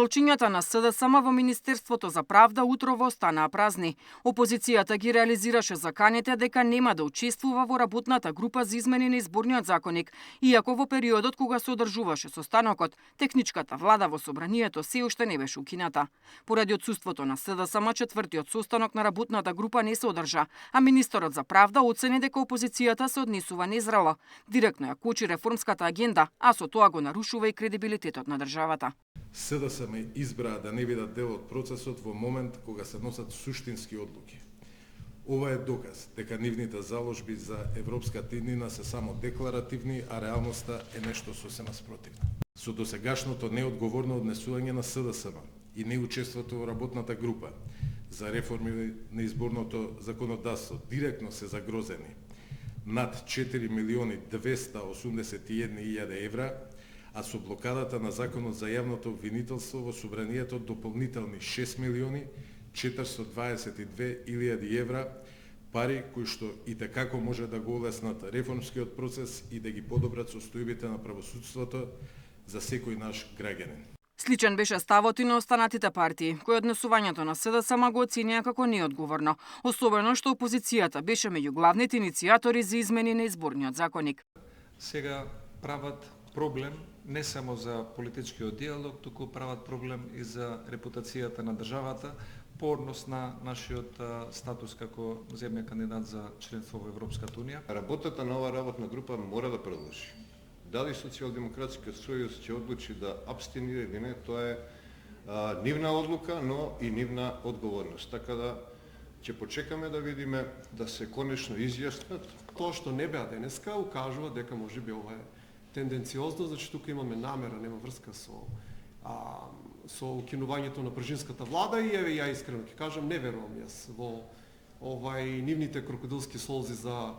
Столчињата на СДСМ во Министерството за правда утрово останаа празни. Опозицијата ги реализираше заканите дека нема да учествува во работната група за измени на изборниот законник, иако во периодот кога се одржуваше состанокот, техничката влада во собранието се уште не беше укината. Поради отсуството на СДСМ, четвртиот состанок на работната група не се одржа, а министерот за правда оцени дека опозицијата се однесува незрело. Директно ја кочи реформската агенда, а со тоа го нарушува и кредибилитетот на државата. СДСМ избраа да не бидат дел од процесот во момент кога се носат суштински одлуки. Ова е доказ дека нивните заложби за европска иднина се само декларативни, а реалноста е нешто сосема спротивно. Со досегашното неодговорно однесување на СДСМ и неучеството во работната група за реформи на изборното законодавство директно се загрозени над 4.281.000 евра, а со блокадата на Законот за јавното обвинителство во собранието дополнителни 6.422.000 евра, пари кои што и tekako може да го олеснат реформскиот процес и да ги подобрат состојбите на правосудството за секој наш граѓанин. Сличен беше ставот и на останатите партии, кои однесувањето на СДСМ го оценија како неодговорно, особено што опозицијата беше меѓу главните иницијатори за измени на изборниот законник. Сега прават проблем не само за политичкиот диалог, туку прават проблем и за репутацијата на државата по однос на нашиот статус како земја кандидат за членство во Европската унија. Работата на оваа работна група мора да продолжи. Дали Социјалдемократскиот сојуз ќе одлучи да абстинира или не, тоа е нивна одлука, но и нивна одговорност. Така да ќе почекаме да видиме да се конечно изјаснат. Тоа што не беа денеска укажува дека можеби ова е тенденциозно, значи тука имаме намера, нема врска со укинувањето на пржинската влада и еве ја искрено ќе кажам, не верувам јас во нивните крокодилски солзи за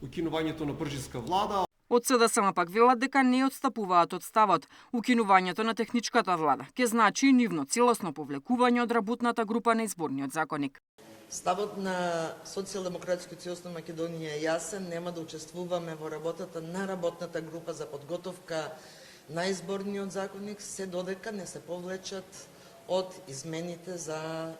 укинувањето на пржинска влада. Од СДСМ пак велат дека не отстапуваат од ставот. Укинувањето на техничката влада ќе значи нивно целосно повлекување од работната група на изборниот законник. Ставот на Социјалдемократскиот сојуз на Македонија е јасен, нема да учествуваме во работата на работната група за подготовка на изборниот законник, се додека не се повлечат од измените за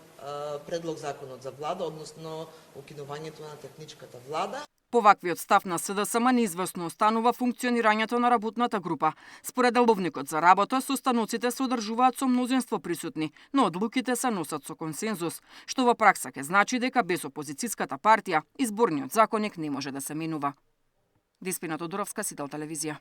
предлог законот за влада, односно укинувањето на техничката влада. По ваквиот став на СДСМ неизвестно останува функционирањето на работната група. Според деловникот за работа, состаноците се одржуваат со мнозинство присутни, но одлуките се носат со консензус, што во пракса ќе значи дека без опозицијската партија изборниот законник не може да се менува. Деспина Тодоровска, Сител телевизија.